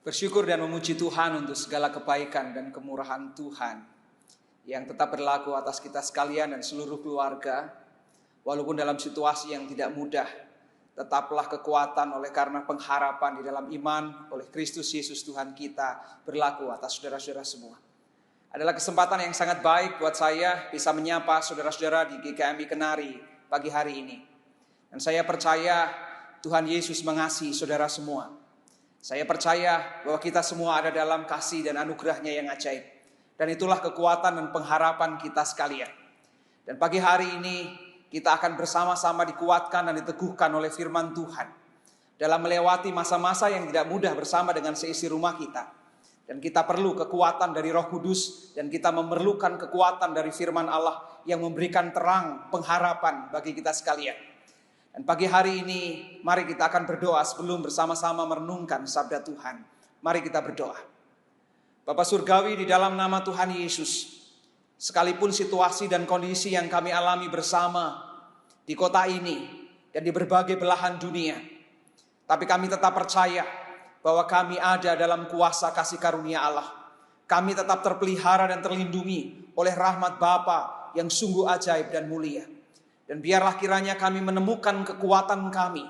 Bersyukur dan memuji Tuhan untuk segala kebaikan dan kemurahan Tuhan yang tetap berlaku atas kita sekalian dan seluruh keluarga. Walaupun dalam situasi yang tidak mudah, tetaplah kekuatan oleh karena pengharapan di dalam iman oleh Kristus Yesus Tuhan kita berlaku atas saudara-saudara semua. Adalah kesempatan yang sangat baik buat saya bisa menyapa saudara-saudara di GKMI Kenari pagi hari ini. Dan saya percaya Tuhan Yesus mengasihi saudara semua. Saya percaya bahwa kita semua ada dalam kasih dan anugerahnya yang ajaib. Dan itulah kekuatan dan pengharapan kita sekalian. Dan pagi hari ini kita akan bersama-sama dikuatkan dan diteguhkan oleh firman Tuhan. Dalam melewati masa-masa yang tidak mudah bersama dengan seisi rumah kita. Dan kita perlu kekuatan dari Roh Kudus. Dan kita memerlukan kekuatan dari firman Allah yang memberikan terang pengharapan bagi kita sekalian. Dan pagi hari ini mari kita akan berdoa sebelum bersama-sama merenungkan sabda Tuhan. Mari kita berdoa. Bapa Surgawi, di dalam nama Tuhan Yesus, sekalipun situasi dan kondisi yang kami alami bersama di kota ini dan di berbagai belahan dunia, tapi kami tetap percaya bahwa kami ada dalam kuasa kasih karunia Allah. Kami tetap terpelihara dan terlindungi oleh rahmat Bapa yang sungguh ajaib dan mulia. Dan biarlah kiranya kami menemukan kekuatan kami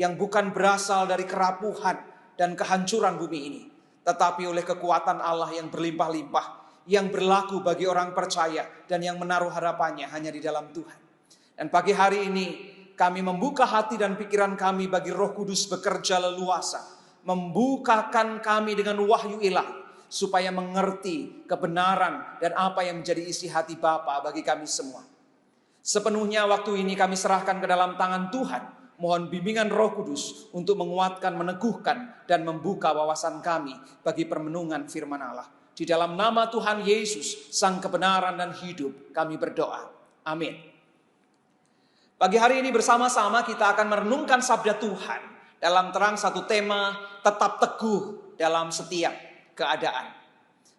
yang bukan berasal dari kerapuhan dan kehancuran bumi ini, tetapi oleh kekuatan Allah yang berlimpah-limpah, yang berlaku bagi orang percaya dan yang menaruh harapannya hanya di dalam Tuhan. Dan pagi hari ini kami membuka hati dan pikiran kami bagi Roh Kudus bekerja leluasa, membukakan kami dengan wahyu ilahi, supaya mengerti kebenaran dan apa yang menjadi isi hati Bapa bagi kami semua. Sepenuhnya waktu ini kami serahkan ke dalam tangan Tuhan. Mohon bimbingan Roh Kudus untuk menguatkan, meneguhkan, dan membuka wawasan kami bagi permenungan firman Allah. Di dalam nama Tuhan Yesus, Sang kebenaran dan hidup, kami berdoa. Amin. Pagi hari ini bersama-sama kita akan merenungkan sabda Tuhan dalam terang satu tema, tetap teguh dalam setiap keadaan.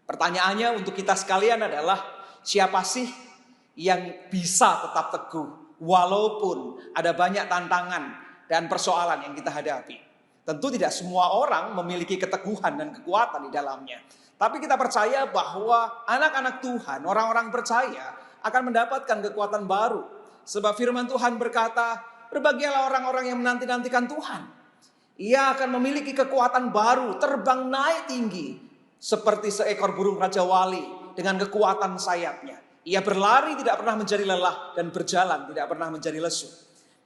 Pertanyaannya untuk kita sekalian adalah, siapa sih yang bisa tetap teguh walaupun ada banyak tantangan dan persoalan yang kita hadapi? Tentu tidak semua orang memiliki keteguhan dan kekuatan di dalamnya. Tapi kita percaya bahwa anak-anak Tuhan, orang-orang percaya akan mendapatkan kekuatan baru. Sebab firman Tuhan berkata, berbahagialah orang-orang yang menanti-nantikan Tuhan. Ia akan memiliki kekuatan baru, terbang naik tinggi seperti seekor burung Raja Wali dengan kekuatan sayapnya. Ia berlari tidak pernah menjadi lelah dan berjalan tidak pernah menjadi lesu.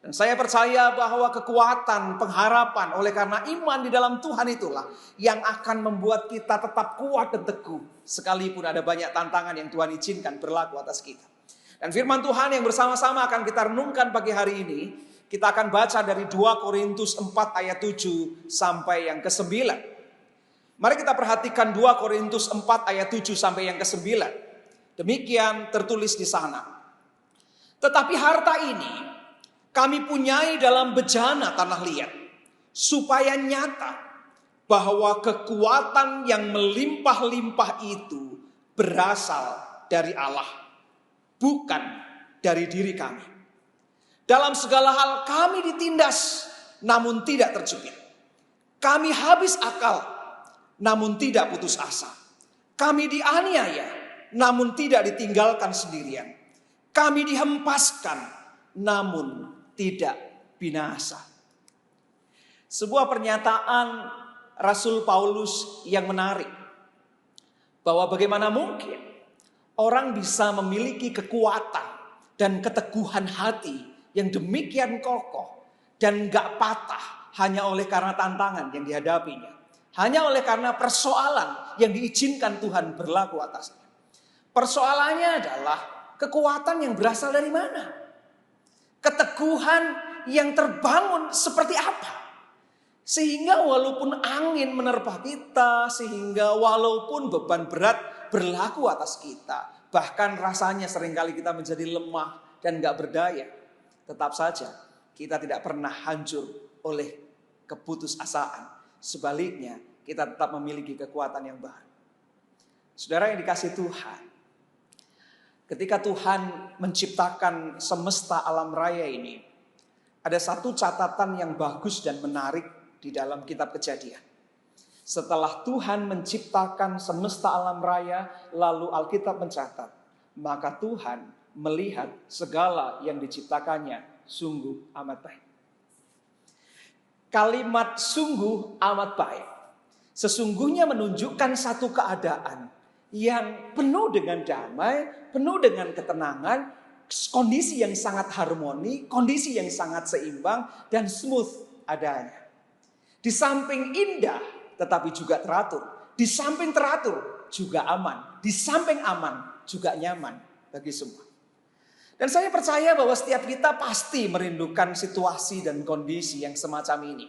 Dan saya percaya bahwa kekuatan, pengharapan oleh karena iman di dalam Tuhan itulah yang akan membuat kita tetap kuat dan teguh. Sekalipun ada banyak tantangan yang Tuhan izinkan berlaku atas kita. Dan firman Tuhan yang bersama-sama akan kita renungkan pagi hari ini, kita akan baca dari 2 Korintus 4 ayat 7 sampai yang ke-9. Mari kita perhatikan 2 Korintus 4 ayat 7 sampai yang ke-9. Demikian tertulis di sana. Tetapi harta ini kami punyai dalam bejana tanah liat, supaya nyata bahwa kekuatan yang melimpah-limpah itu berasal dari Allah, bukan dari diri kami. Dalam segala hal kami ditindas, namun tidak terjepit. Kami habis akal, namun tidak putus asa. Kami dianiaya, namun tidak ditinggalkan sendirian. Kami dihempaskan, namun tidak binasa. Sebuah pernyataan Rasul Paulus yang menarik. Bahwa bagaimana mungkin orang bisa memiliki kekuatan dan keteguhan hati yang demikian kokoh dan gak patah hanya oleh karena tantangan yang dihadapinya. Hanya oleh karena persoalan yang diizinkan Tuhan berlaku atasnya. Persoalannya adalah kekuatan yang berasal dari mana? Keteguhan yang terbangun seperti apa? Sehingga walaupun angin menerpa kita, sehingga walaupun beban berat berlaku atas kita, bahkan rasanya seringkali kita menjadi lemah dan gak berdaya, tetap saja kita tidak pernah hancur oleh keputusasaan. Sebaliknya, kita tetap memiliki kekuatan yang baru. Saudara yang dikasihi Tuhan, ketika Tuhan menciptakan semesta alam raya ini, ada satu catatan yang bagus dan menarik di dalam kitab Kejadian. Setelah Tuhan menciptakan semesta alam raya, lalu Alkitab mencatat, maka Tuhan melihat segala yang diciptakannya sungguh amat baik. Kalimat sungguh amat baik sesungguhnya menunjukkan satu keadaan yang penuh dengan damai, penuh dengan ketenangan, kondisi yang sangat harmoni, kondisi yang sangat seimbang dan smooth adanya. Di samping indah, tetapi juga teratur. Di samping teratur, juga aman. Di samping aman, juga nyaman bagi semua. Dan saya percaya bahwa setiap kita pasti merindukan situasi dan kondisi yang semacam ini.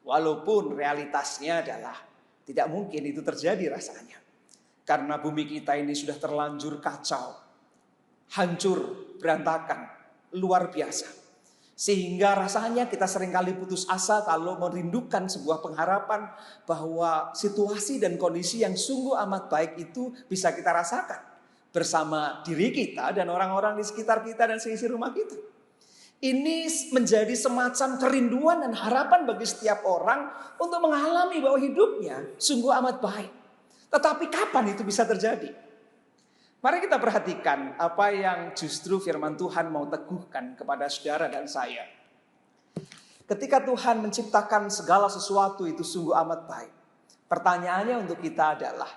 Walaupun realitasnya adalah tidak mungkin itu terjadi rasanya. Karena bumi kita ini sudah terlanjur kacau, hancur, berantakan, luar biasa. Sehingga rasanya kita seringkali putus asa kalau merindukan sebuah pengharapan bahwa situasi dan kondisi yang sungguh amat baik itu bisa kita rasakan bersama diri kita dan orang-orang di sekitar kita dan seisi rumah kita. Ini menjadi semacam kerinduan dan harapan bagi setiap orang untuk mengalami bahwa hidupnya sungguh amat baik. Tetapi kapan itu bisa terjadi? Mari kita perhatikan apa yang justru firman Tuhan mau teguhkan kepada saudara dan saya. Ketika Tuhan menciptakan segala sesuatu itu sungguh amat baik. Pertanyaannya untuk kita adalah,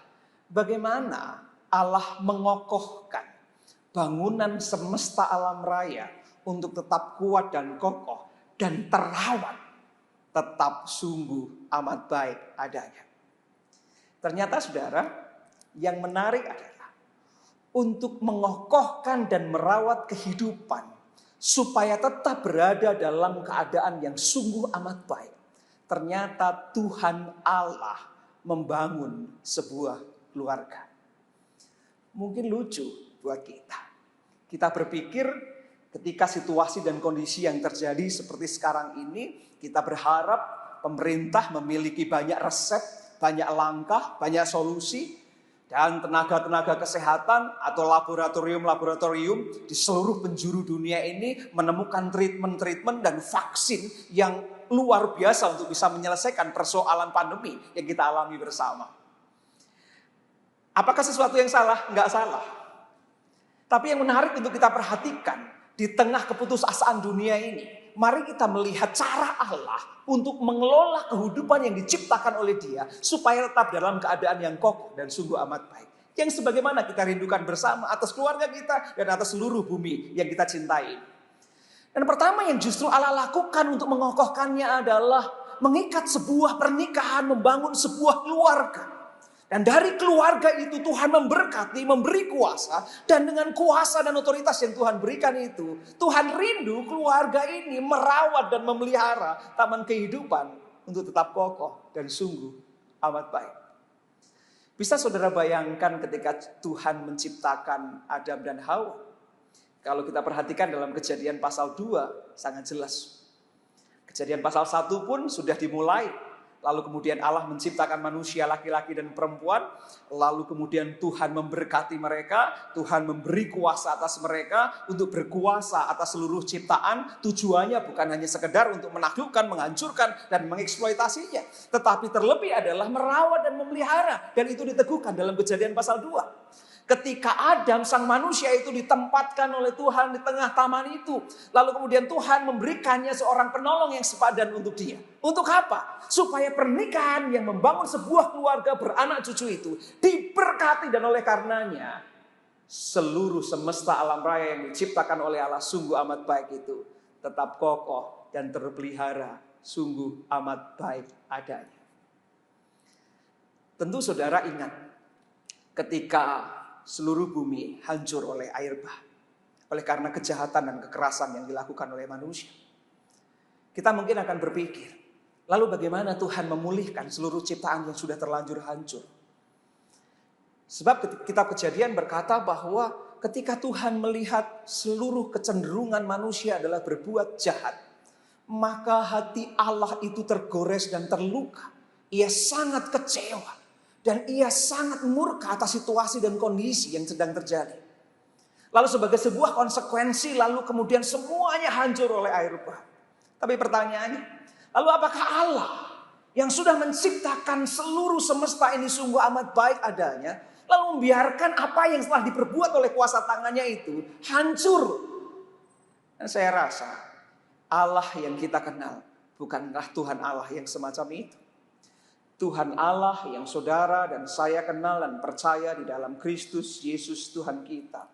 bagaimana Allah mengokohkan bangunan semesta alam raya untuk tetap kuat dan kokoh dan terawat, tetap sungguh amat baik adanya. Ternyata saudara, yang menarik adalah untuk mengokohkan dan merawat kehidupan supaya tetap berada dalam keadaan yang sungguh amat baik. Ternyata Tuhan Allah membangun sebuah keluarga. Mungkin lucu buat kita. Kita berpikir ketika situasi dan kondisi yang terjadi seperti sekarang ini, kita berharap pemerintah memiliki banyak resep, banyak langkah, banyak solusi, dan tenaga-tenaga kesehatan atau laboratorium-laboratorium di seluruh penjuru dunia ini menemukan treatment-treatment dan vaksin yang luar biasa untuk bisa menyelesaikan persoalan pandemi yang kita alami bersama. Apakah sesuatu yang salah? Enggak salah. Tapi yang menarik untuk kita perhatikan, di tengah keputusasaan dunia ini, mari kita melihat cara Allah untuk mengelola kehidupan yang diciptakan oleh Dia supaya tetap dalam keadaan yang kokoh dan sungguh amat baik. Yang sebagaimana kita rindukan bersama atas keluarga kita dan atas seluruh bumi yang kita cintai. Dan pertama yang justru Allah lakukan untuk mengokohkannya adalah mengikat sebuah pernikahan, membangun sebuah keluarga. Dan dari keluarga itu Tuhan memberkati, memberi kuasa. Dan dengan kuasa dan otoritas yang Tuhan berikan itu, Tuhan rindu keluarga ini merawat dan memelihara taman kehidupan untuk tetap kokoh dan sungguh amat baik. Bisa saudara bayangkan ketika Tuhan menciptakan Adam dan Hawa? Kalau kita perhatikan dalam Kejadian pasal 2 sangat jelas. Kejadian pasal 1 pun sudah dimulai. Lalu kemudian Allah menciptakan manusia laki-laki dan perempuan. Lalu kemudian Tuhan memberkati mereka. Tuhan memberi kuasa atas mereka untuk berkuasa atas seluruh ciptaan. Tujuannya bukan hanya sekedar untuk menaklukkan, menghancurkan, dan mengeksploitasinya. Tetapi terlebih adalah merawat dan memelihara. Dan itu diteguhkan dalam Kejadian pasal 2. Ketika Adam sang manusia itu ditempatkan oleh Tuhan di tengah taman itu. Lalu kemudian Tuhan memberikannya seorang penolong yang sepadan untuk dia. Untuk apa? Supaya pernikahan yang membangun sebuah keluarga beranak cucu itu diberkati, dan oleh karenanya seluruh semesta alam raya yang diciptakan oleh Allah sungguh amat baik itu tetap kokoh dan terpelihara sungguh amat baik adanya. Tentu saudara ingat ketika seluruh bumi hancur oleh air bah, oleh karena kejahatan dan kekerasan yang dilakukan oleh manusia. Kita mungkin akan berpikir, lalu bagaimana Tuhan memulihkan seluruh ciptaan yang sudah terlanjur hancur? Sebab kitab Kejadian berkata bahwa ketika Tuhan melihat seluruh kecenderungan manusia adalah berbuat jahat, maka hati Allah itu tergores dan terluka. Ia sangat kecewa. Dan ia sangat murka atas situasi dan kondisi yang sedang terjadi. Lalu sebagai sebuah konsekuensi, lalu kemudian semuanya hancur oleh air bah. Tapi pertanyaannya, lalu apakah Allah yang sudah menciptakan seluruh semesta ini sungguh amat baik adanya, lalu membiarkan apa yang telah diperbuat oleh kuasa tangannya itu hancur. Dan saya rasa Allah yang kita kenal bukanlah Tuhan Allah yang semacam itu. Tuhan Allah yang saudara dan saya kenal dan percaya di dalam Kristus Yesus Tuhan kita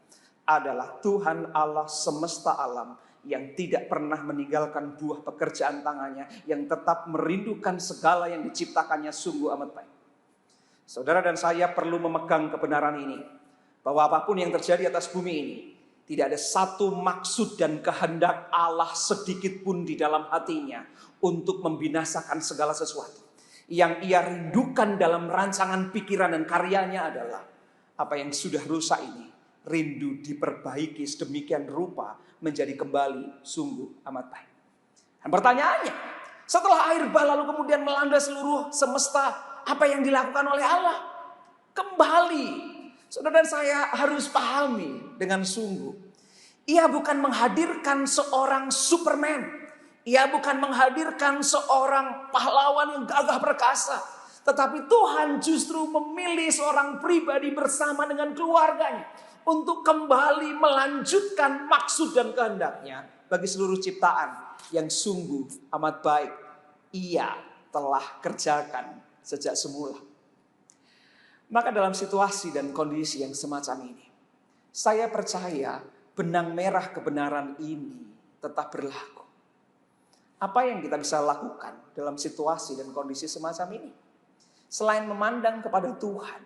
adalah Tuhan Allah semesta alam yang tidak pernah meninggalkan buah pekerjaan tangannya, yang tetap merindukan segala yang diciptakannya sungguh amat baik. Saudara dan saya perlu memegang kebenaran ini, bahwa apapun yang terjadi atas bumi ini, tidak ada satu maksud dan kehendak Allah sedikit pun di dalam hatinya untuk membinasakan segala sesuatu. Yang ia rindukan dalam rancangan pikiran dan karyanya adalah apa yang sudah rusak ini rindu diperbaiki sedemikian rupa menjadi kembali sungguh amat baik. Dan pertanyaannya, setelah air bah lalu kemudian melanda seluruh semesta, apa yang dilakukan oleh Allah? Kembali. Saudara dan saya harus pahami dengan sungguh. Ia bukan menghadirkan seorang Superman. Ia bukan menghadirkan seorang pahlawan yang gagah perkasa. Tetapi Tuhan justru memilih seorang pribadi bersama dengan keluarganya untuk kembali melanjutkan maksud dan kehendaknya bagi seluruh ciptaan yang sungguh amat baik ia telah kerjakan sejak semula. Maka dalam situasi dan kondisi yang semacam ini, saya percaya benang merah kebenaran ini tetap berlaku. Apa yang kita bisa lakukan dalam situasi dan kondisi semacam ini? Selain memandang kepada Tuhan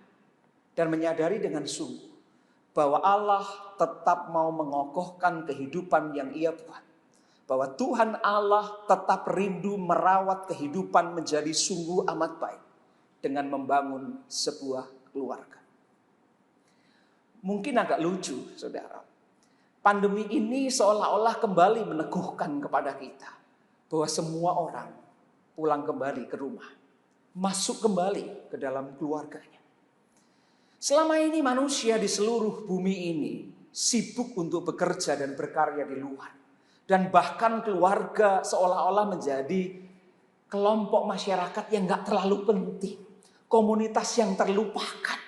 dan menyadari dengan sungguh bahwa Allah tetap mau mengokohkan kehidupan yang ia buat. Bahwa Tuhan Allah tetap rindu merawat kehidupan menjadi sungguh amat baik dengan membangun sebuah keluarga. Mungkin agak lucu, saudara. Pandemi ini seolah-olah kembali meneguhkan kepada kita bahwa semua orang pulang kembali ke rumah, masuk kembali ke dalam keluarganya. Selama ini manusia di seluruh bumi ini sibuk untuk bekerja dan berkarya di luar. Dan bahkan keluarga seolah-olah menjadi kelompok masyarakat yang gak terlalu penting. Komunitas yang terlupakan.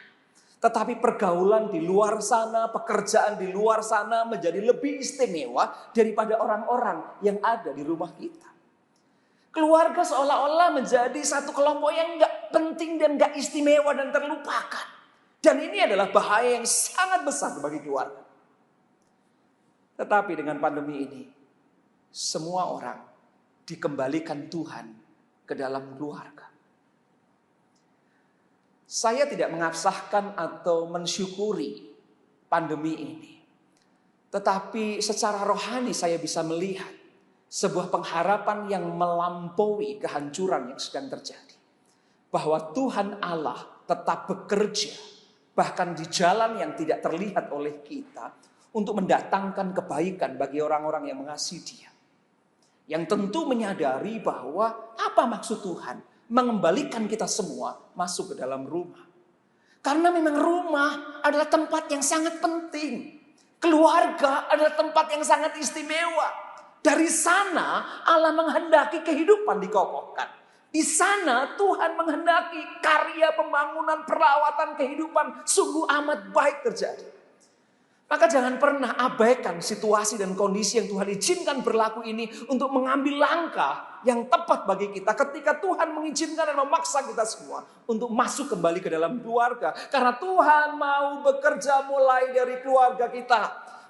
Tetapi pergaulan di luar sana, pekerjaan di luar sana menjadi lebih istimewa daripada orang-orang yang ada di rumah kita. Keluarga seolah-olah menjadi satu kelompok yang gak penting dan gak istimewa dan terlupakan. Dan ini adalah bahaya yang sangat besar bagi keluarga. Tetapi dengan pandemi ini, semua orang dikembalikan Tuhan ke dalam keluarga. Saya tidak mengabsahkan atau mensyukuri pandemi ini. Tetapi secara rohani saya bisa melihat sebuah pengharapan yang melampaui kehancuran yang sedang terjadi. Bahwa Tuhan Allah tetap bekerja, bahkan di jalan yang tidak terlihat oleh kita, untuk mendatangkan kebaikan bagi orang-orang yang mengasihi Dia. Yang tentu menyadari bahwa apa maksud Tuhan? Mengembalikan kita semua masuk ke dalam rumah. Karena memang rumah adalah tempat yang sangat penting. Keluarga adalah tempat yang sangat istimewa. Dari sana Allah menghendaki kehidupan dikokohkan. Di sana Tuhan menghendaki karya pembangunan perawatan kehidupan sungguh amat baik terjadi. Maka jangan pernah abaikan situasi dan kondisi yang Tuhan izinkan berlaku ini untuk mengambil langkah yang tepat bagi kita ketika Tuhan mengizinkan dan memaksa kita semua untuk masuk kembali ke dalam keluarga. Karena Tuhan mau bekerja mulai dari keluarga kita.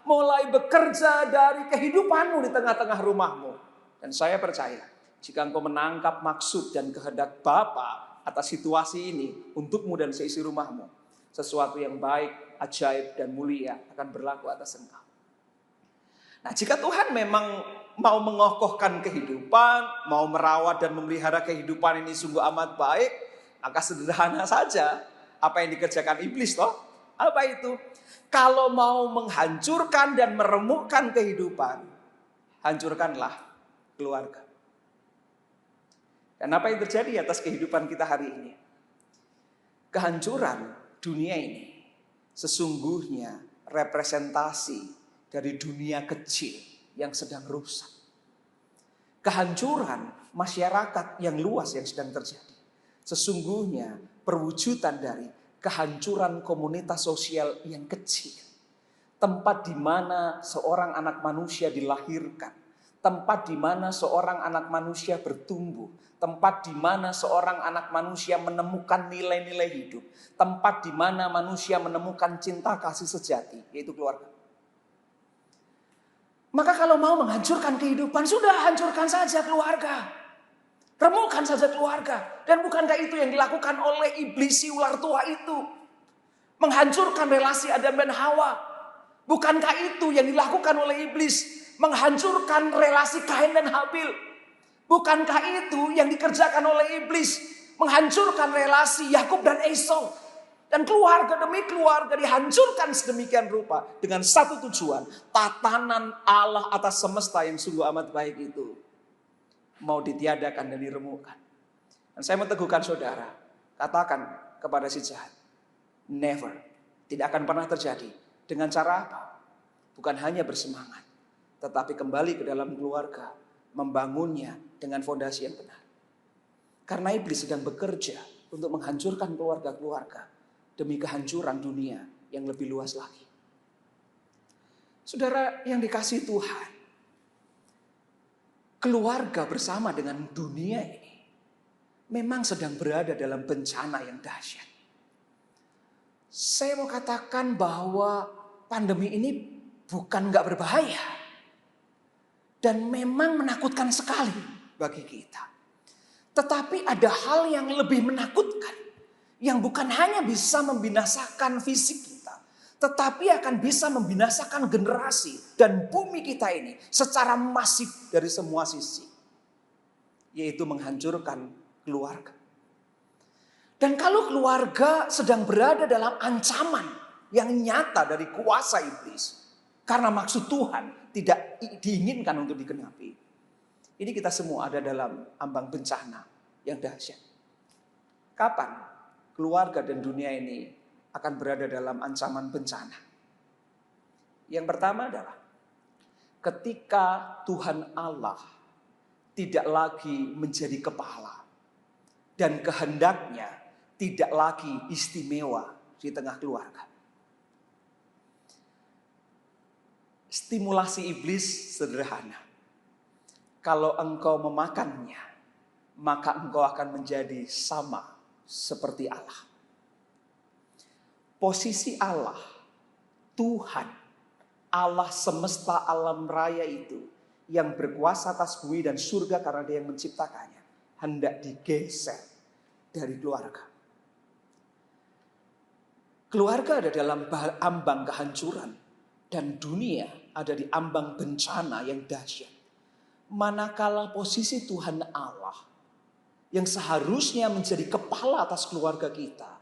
Mulai bekerja dari kehidupanmu di tengah-tengah rumahmu. Dan saya percaya, jika engkau menangkap maksud dan kehendak Bapa atas situasi ini untukmu dan seisi rumahmu, sesuatu yang baik, ajaib dan mulia akan berlaku atas engkau. Nah, jika Tuhan memang mau mengokohkan kehidupan, mau merawat dan memelihara kehidupan ini sungguh amat baik, maka sederhana saja apa yang dikerjakan iblis toh? Apa itu? Kalau mau menghancurkan dan meremukkan kehidupan, hancurkanlah keluarga. Dan apa yang terjadi atas kehidupan kita hari ini? Kehancuran dunia ini sesungguhnya representasi dari dunia kecil yang sedang rusak. kehancuran masyarakat yang luas yang sedang terjadi. Sesungguhnya perwujudan dari kehancuran komunitas sosial yang kecil. Tempat di mana seorang anak manusia dilahirkan. Tempat di mana seorang anak manusia bertumbuh. Tempat di mana seorang anak manusia menemukan nilai-nilai hidup. Tempat di mana manusia menemukan cinta kasih sejati, yaitu keluarga. Maka kalau mau menghancurkan kehidupan, sudah hancurkan saja keluarga. Remukkan saja keluarga. Dan bukankah itu yang dilakukan oleh iblis si ular tua itu? Menghancurkan relasi Adam dan Hawa. Bukankah itu yang dilakukan oleh iblis? Menghancurkan relasi Kain dan Habil. Bukankah itu yang dikerjakan oleh iblis? Menghancurkan relasi Yakub dan Esau. Dan keluarga demi keluarga dihancurkan sedemikian rupa. Dengan satu tujuan. Tatanan Allah atas semesta yang sungguh amat baik itu mau ditiadakan dan diremukkan. Dan saya menteguhkan saudara. Katakan kepada si jahat. Never. Tidak akan pernah terjadi. Dengan cara apa? Bukan hanya bersemangat, tetapi kembali ke dalam keluarga, membangunnya dengan fondasi yang benar. Karena iblis sedang bekerja untuk menghancurkan keluarga-keluarga demi kehancuran dunia yang lebih luas lagi. Saudara yang dikasihi Tuhan, keluarga bersama dengan dunia ini memang sedang berada dalam bencana yang dahsyat. Saya mau katakan bahwa pandemi ini bukan gak berbahaya. Dan memang menakutkan sekali bagi kita. Tetapi ada hal yang lebih menakutkan. Yang bukan hanya bisa membinasakan fisik kita. Tetapi akan bisa membinasakan generasi dan bumi kita ini secara masif dari semua sisi. Yaitu menghancurkan keluarga. Dan kalau keluarga sedang berada dalam ancaman yang nyata dari kuasa iblis. Karena maksud Tuhan tidak diinginkan untuk digenapi. Ini kita semua ada dalam ambang bencana yang dahsyat. Kapan keluarga dan dunia ini akan berada dalam ancaman bencana? Yang pertama adalah ketika Tuhan Allah tidak lagi menjadi kepala. Dan kehendaknya tidak lagi istimewa di tengah keluarga. Stimulasi iblis sederhana. Kalau engkau memakannya, maka engkau akan menjadi sama seperti Allah. Posisi Allah, Tuhan, Allah semesta alam raya itu, yang berkuasa atas bumi dan surga karena Dia yang menciptakannya, hendak digeser dari keluarga. Keluarga ada dalam ambang kehancuran dan dunia ada di ambang bencana yang dahsyat. Manakala posisi Tuhan Allah yang seharusnya menjadi kepala atas keluarga kita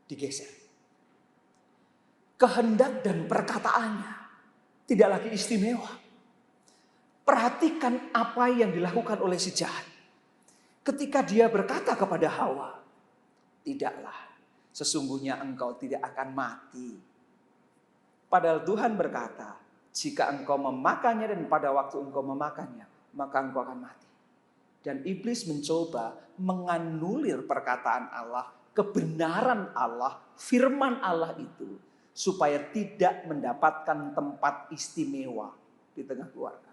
digeser. Kehendak dan perkataannya tidak lagi istimewa. Perhatikan apa yang dilakukan oleh si jahat. Ketika dia berkata kepada Hawa, tidaklah. Sesungguhnya engkau tidak akan mati. Padahal Tuhan berkata, jika engkau memakannya dan pada waktu engkau memakannya, maka engkau akan mati. Dan iblis mencoba menganulir perkataan Allah, kebenaran Allah, firman Allah itu, supaya tidak mendapatkan tempat istimewa di tengah keluarga.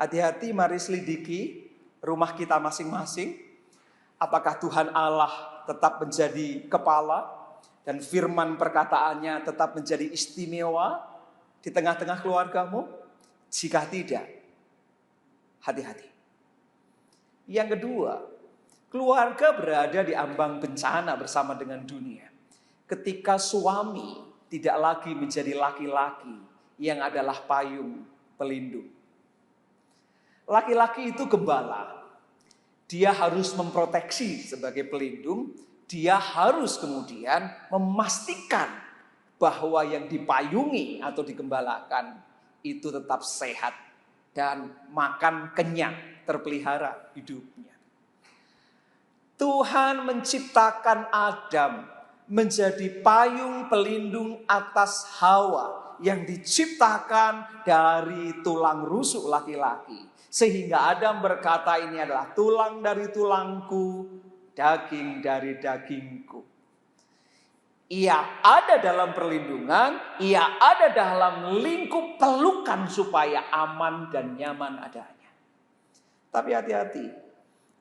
Hati-hati, mari selidiki rumah kita masing-masing. Apakah Tuhan Allah tetap menjadi kepala dan firman perkataannya tetap menjadi istimewa di tengah-tengah keluargamu? Jika tidak, hati-hati. Yang kedua, keluarga berada di ambang bencana bersama dengan dunia. Ketika suami tidak lagi menjadi laki-laki yang adalah payung pelindung. Laki-laki itu gembala. Dia harus memproteksi sebagai pelindung. Dia harus kemudian memastikan bahwa yang dipayungi atau digembalakan itu tetap sehat dan makan kenyang, terpelihara hidupnya. Tuhan menciptakan Adam menjadi payung pelindung atas Hawa yang diciptakan dari tulang rusuk laki-laki. Sehingga Adam berkata, ini adalah tulang dari tulangku, daging dari dagingku. Ia ada dalam perlindungan, ia ada dalam lingkup pelukan supaya aman dan nyaman adanya. Tapi hati-hati,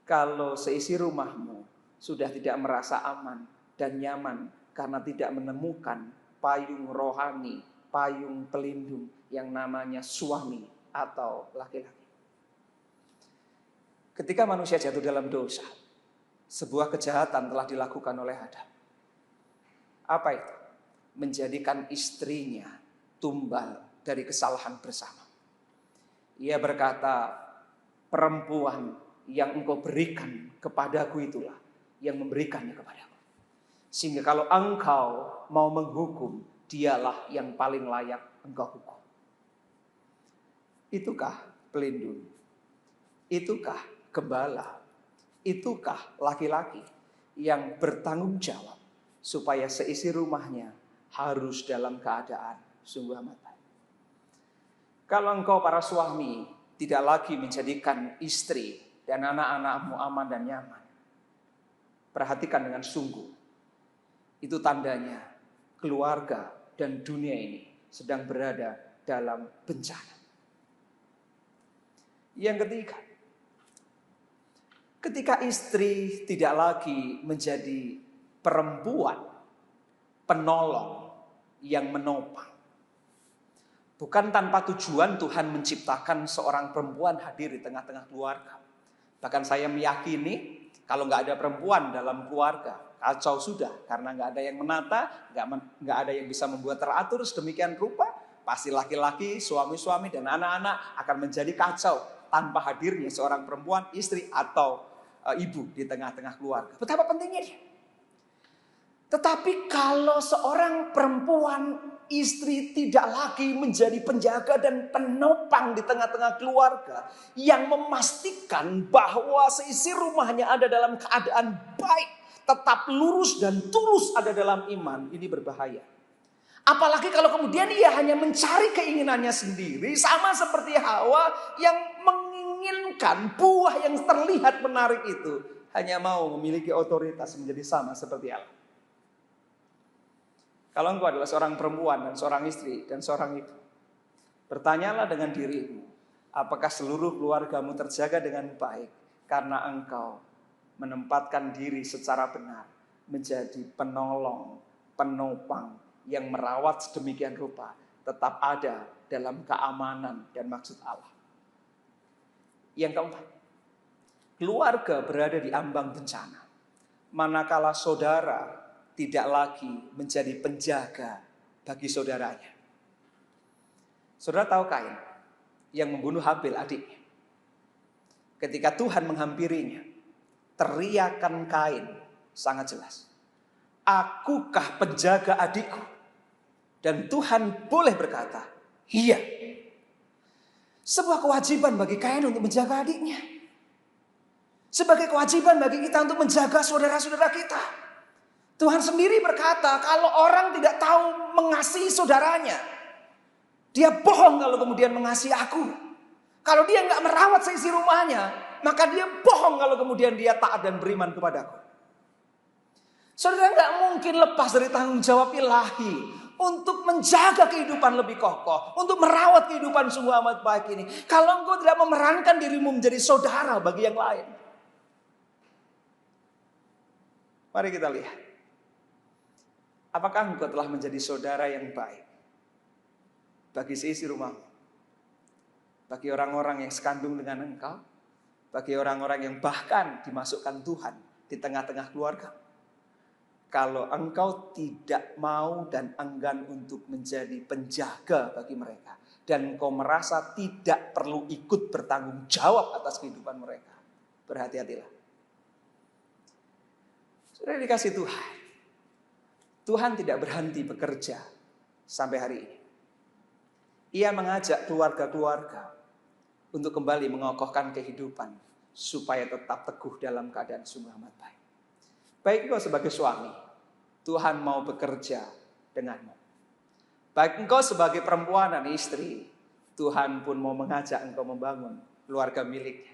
kalau seisi rumahmu sudah tidak merasa aman dan nyaman karena tidak menemukan payung rohani, payung pelindung yang namanya suami atau laki-laki. Ketika manusia jatuh dalam dosa, sebuah kejahatan telah dilakukan oleh Adam. Apa itu? Menjadikan istrinya tumbal dari kesalahan bersama. Ia berkata, perempuan yang engkau berikan kepadaku itulah yang memberikannya kepadaku. Sehingga kalau engkau mau menghukum, dialah yang paling layak engkau hukum. Itukah pelindung? Itukah gembala? Itukah laki-laki yang bertanggung jawab supaya seisi rumahnya harus dalam keadaan sungguh amat baik. Kalau engkau para suami tidak lagi menjadikan istri dan anak-anakmu aman dan nyaman, perhatikan dengan sungguh. Itu tandanya keluarga dan dunia ini sedang berada dalam bencana. Yang ketiga, ketika istri tidak lagi menjadi perempuan penolong yang menopang. Bukan tanpa tujuan Tuhan menciptakan seorang perempuan hadir di tengah-tengah keluarga. Bahkan saya meyakini kalau nggak ada perempuan dalam keluarga, kacau sudah. Karena nggak ada yang menata, nggak ada yang bisa membuat teratur sedemikian rupa. Pasti laki-laki, suami-suami dan anak-anak akan menjadi kacau tanpa hadirnya seorang perempuan, istri atau ibu di tengah-tengah keluarga. Betapa pentingnya dia. Tetapi kalau seorang perempuan istri tidak lagi menjadi penjaga dan penopang di tengah-tengah keluarga yang memastikan bahwa seisi rumahnya ada dalam keadaan baik, tetap lurus dan tulus ada dalam iman, ini berbahaya. Apalagi kalau kemudian ia hanya mencari keinginannya sendiri, sama seperti Hawa yang menginginkan buah yang terlihat menarik itu, hanya mau memiliki otoritas menjadi sama seperti Allah. Kalau engkau adalah seorang perempuan dan seorang istri dan seorang ibu, bertanyalah dengan dirimu, apakah seluruh keluargamu terjaga dengan baik karena engkau menempatkan diri secara benar menjadi penolong, penopang yang merawat sedemikian rupa tetap ada dalam keamanan dan maksud Allah. Yang keempat, keluarga berada di ambang bencana. Manakala saudara tidak lagi menjadi penjaga bagi saudaranya. Saudara tahu Kain yang membunuh Habil adiknya. Ketika Tuhan menghampirinya, teriakan Kain sangat jelas. Akukah penjaga adikku? Dan Tuhan boleh berkata, iya. Sebuah kewajiban bagi Kain untuk menjaga adiknya. Sebagai kewajiban bagi kita untuk menjaga saudara-saudara kita. Tuhan sendiri berkata, kalau orang tidak tahu mengasihi saudaranya, dia bohong kalau kemudian mengasihi aku. Kalau dia nggak merawat seisi rumahnya, maka dia bohong kalau kemudian dia taat dan beriman kepadaku. Saudara nggak mungkin lepas dari tanggung jawab ilahi untuk menjaga kehidupan lebih kokoh, untuk merawat kehidupan sungguh amat baik ini. Kalau engkau tidak memerankan dirimu menjadi saudara bagi yang lain. Mari kita lihat. Apakah engkau telah menjadi saudara yang baik bagi seisi rumahmu? Bagi orang-orang yang sekandung dengan engkau? Bagi orang-orang yang bahkan dimasukkan Tuhan di tengah-tengah keluarga? Kalau engkau tidak mau dan enggan untuk menjadi penjaga bagi mereka, dan engkau merasa tidak perlu ikut bertanggung jawab atas kehidupan mereka, berhati-hatilah. Sudah dikasih Tuhan. Tuhan tidak berhenti bekerja sampai hari ini. Ia mengajak keluarga-keluarga untuk kembali mengokohkan kehidupan supaya tetap teguh dalam keadaan sungguh amat baik. Baik kau sebagai suami, Tuhan mau bekerja denganmu. Baik engkau sebagai perempuan dan istri, Tuhan pun mau mengajak engkau membangun keluarga miliknya.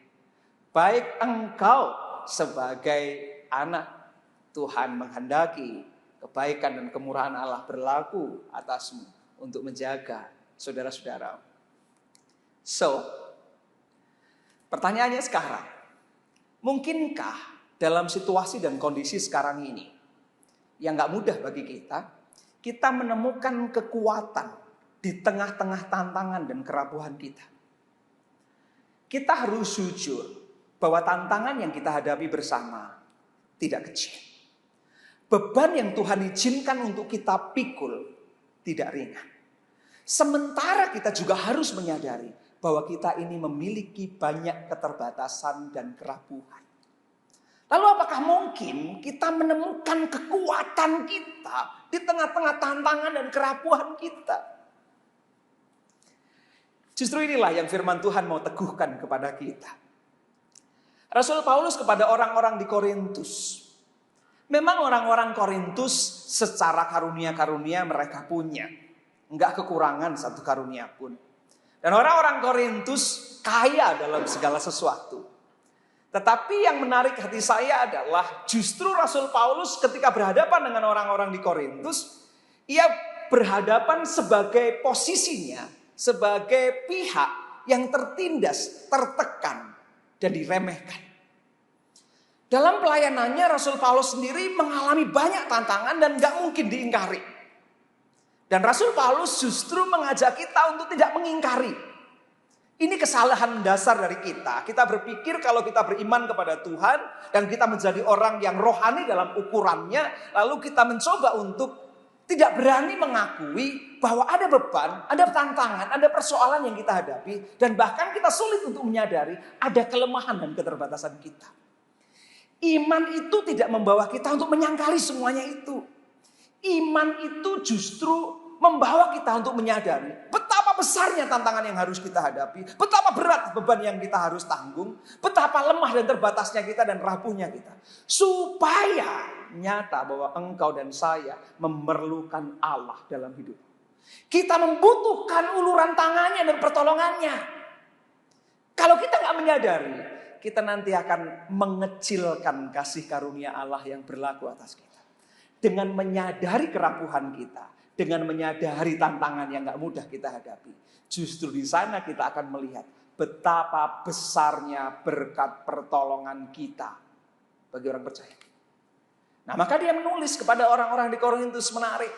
Baik engkau sebagai anak, Tuhan menghendaki kebaikan dan kemurahan Allah berlaku atasmu untuk menjaga saudara-saudara. So, pertanyaannya sekarang, mungkinkah dalam situasi dan kondisi sekarang ini yang gak mudah bagi kita menemukan kekuatan di tengah-tengah tantangan dan kerapuhan kita. Kita harus jujur bahwa tantangan yang kita hadapi bersama tidak kecil. Beban yang Tuhan izinkan untuk kita pikul tidak ringan. Sementara kita juga harus menyadari bahwa kita ini memiliki banyak keterbatasan dan kerapuhan. Lalu apakah mungkin kita menemukan kekuatan kita di tengah-tengah tantangan dan kerapuhan kita? Justru inilah yang firman Tuhan mau teguhkan kepada kita. Rasul Paulus kepada orang-orang di Korintus. Memang orang-orang Korintus secara karunia-karunia mereka punya. Enggak kekurangan satu karunia pun. Dan orang-orang Korintus kaya dalam segala sesuatu. Tetapi yang menarik hati saya adalah justru Rasul Paulus ketika berhadapan dengan orang-orang di Korintus, ia berhadapan sebagai posisinya, sebagai pihak yang tertindas, tertekan, dan diremehkan. Dalam pelayanannya Rasul Paulus sendiri mengalami banyak tantangan dan gak mungkin diingkari. Dan Rasul Paulus justru mengajak kita untuk tidak mengingkari. Ini kesalahan mendasar dari kita. Kita berpikir kalau kita beriman kepada Tuhan dan kita menjadi orang yang rohani dalam ukurannya, lalu kita mencoba untuk tidak berani mengakui bahwa ada beban, ada tantangan, ada persoalan yang kita hadapi, dan bahkan kita sulit untuk menyadari ada kelemahan dan keterbatasan kita. Iman itu tidak membawa kita untuk menyangkali semuanya itu. Iman itu justru membawa kita untuk menyadari betapa besarnya tantangan yang harus kita hadapi, betapa berat beban yang kita harus tanggung, betapa lemah dan terbatasnya kita dan rapuhnya kita. Supaya nyata bahwa engkau dan saya memerlukan Allah dalam hidup. Kita membutuhkan uluran tangannya dan pertolongannya. Kalau kita gak menyadari, kita nanti akan mengecilkan kasih karunia Allah yang berlaku atas kita. Dengan menyadari kerapuhan kita, dengan menyadari tantangan yang gak mudah kita hadapi. Justru di sana kita akan melihat betapa besarnya berkat pertolongan kita bagi orang percaya. Nah, maka dia menulis kepada orang-orang di Korintus menarik.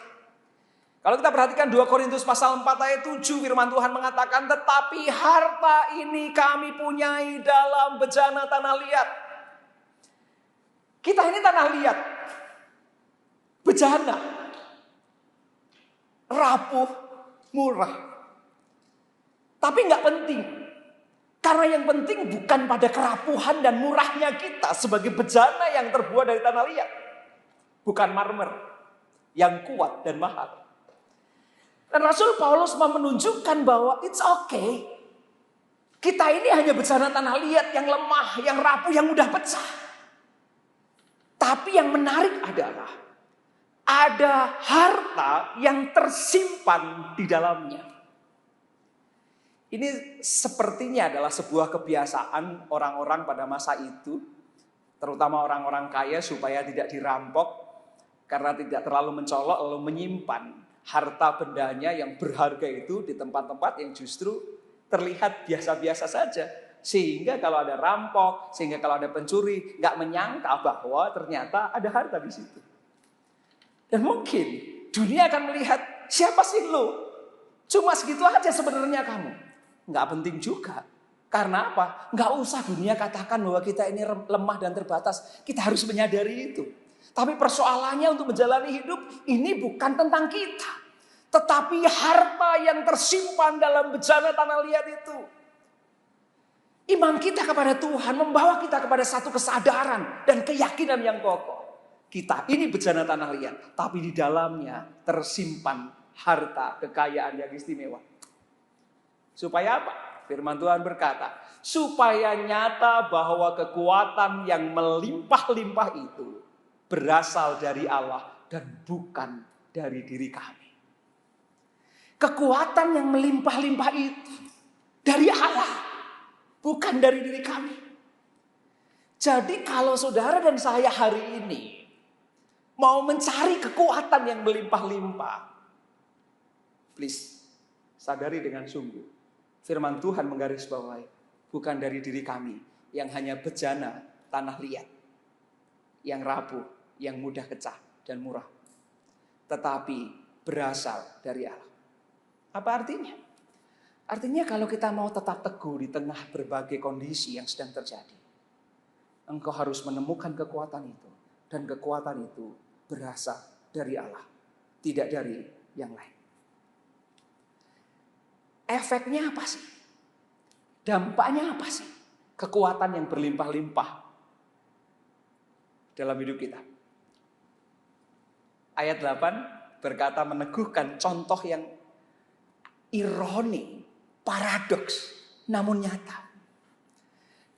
Kalau kita perhatikan 2 Korintus pasal 4 ayat 7, firman Tuhan mengatakan, tetapi harta ini kami punyai dalam bejana tanah liat. Kita ini tanah liat. Bejana. Rapuh, murah. Tapi gak penting. Karena yang penting bukan pada kerapuhan dan murahnya kita sebagai bejana yang terbuat dari tanah liat. Bukan marmer yang kuat dan mahal. Dan Rasul Paulus mau menunjukkan bahwa it's okay. Kita ini hanya bejana tanah liat yang lemah, yang rapuh, yang mudah pecah. Tapi yang menarik adalah ada harta yang tersimpan di dalamnya. Ini sepertinya adalah sebuah kebiasaan orang-orang pada masa itu, terutama orang-orang kaya supaya tidak dirampok karena tidak terlalu mencolok, lalu menyimpan harta bendanya yang berharga itu di tempat-tempat yang justru terlihat biasa-biasa saja. Sehingga kalau ada rampok, sehingga kalau ada pencuri, nggak menyangka bahwa ternyata ada harta di situ. Dan mungkin dunia akan melihat, siapa sih lo? Cuma segitu aja sebenarnya kamu. Nggak penting juga. Karena apa? Nggak usah dunia katakan bahwa kita ini lemah dan terbatas. Kita harus menyadari itu. Tapi persoalannya untuk menjalani hidup ini bukan tentang kita. Tetapi harta yang tersimpan dalam bejana tanah liat itu. Iman kita kepada Tuhan membawa kita kepada satu kesadaran dan keyakinan yang kokoh. Kita ini bejana tanah liat, tapi di dalamnya tersimpan harta kekayaan yang istimewa. Supaya apa? Firman Tuhan berkata, supaya nyata bahwa kekuatan yang melimpah-limpah itu berasal dari Allah dan bukan dari diri kami. Kekuatan yang melimpah-limpah itu dari Allah, bukan dari diri kami. Jadi kalau saudara dan saya hari ini mau mencari kekuatan yang melimpah-limpah, please sadari dengan sungguh, firman Tuhan menggarisbawahi, bukan dari diri kami yang hanya bejana tanah liat, yang rapuh, yang mudah pecah dan murah, tetapi berasal dari Allah. Apa artinya? Artinya kalau kita mau tetap teguh di tengah berbagai kondisi yang sedang terjadi, engkau harus menemukan kekuatan itu. Dan kekuatan itu berasal dari Allah, tidak dari yang lain. Efeknya apa sih? Dampaknya apa sih? Kekuatan yang berlimpah-limpah dalam hidup kita. Ayat 8 berkata meneguhkan contoh yang ironi, paradoks, namun nyata.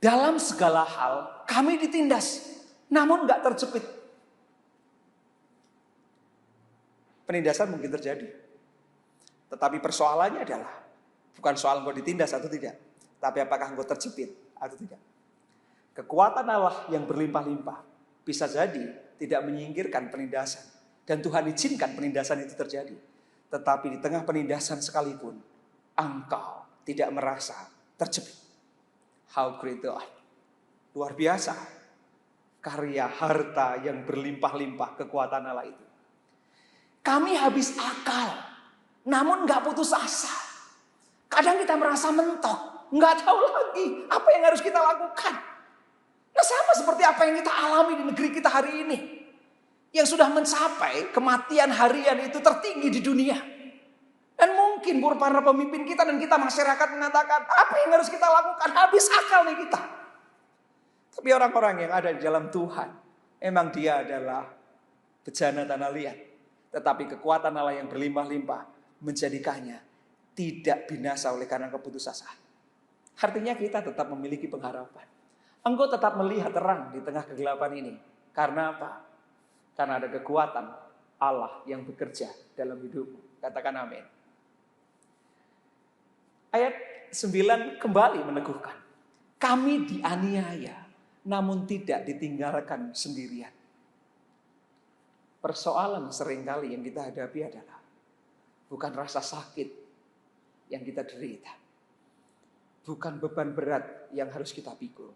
Dalam segala hal kami ditindas, namun gak terjepit. Penindasan mungkin terjadi, tetapi persoalannya adalah bukan soal engkau ditindas atau tidak, tapi apakah engkau terjepit atau tidak. Kekuatan Allah yang berlimpah-limpah bisa jadi tidak menyingkirkan penindasan, dan Tuhan izinkan penindasan itu terjadi. Tetapi di tengah penindasan sekalipun, engkau tidak merasa terjepit. How great God. Luar biasa. Karya harta yang berlimpah-limpah kekuatan Allah itu. Kami habis akal, namun gak putus asa. Kadang kita merasa mentok, gak tahu lagi apa yang harus kita lakukan. Nah, sama seperti apa yang kita alami di negeri kita hari ini, yang sudah mencapai kematian harian itu tertinggi di dunia. Dan mungkin para pemimpin kita dan kita masyarakat mengatakan, apa yang harus kita lakukan? Habis akal nih kita. Tapi orang-orang yang ada di dalam Tuhan, emang dia adalah bejana tanah liat. Tetapi kekuatan Allah yang berlimpah-limpah menjadikannya tidak binasa oleh karena keputusasaan. Artinya kita tetap memiliki pengharapan. Engkau tetap melihat terang di tengah kegelapan ini. Karena apa? Karena ada kekuatan Allah yang bekerja dalam hidupmu. Katakan amin. Ayat 9 kembali meneguhkan. Kami dianiaya, namun tidak ditinggalkan sendirian. Persoalan seringkali yang kita hadapi adalah bukan rasa sakit yang kita derita. Bukan beban berat yang harus kita pikul.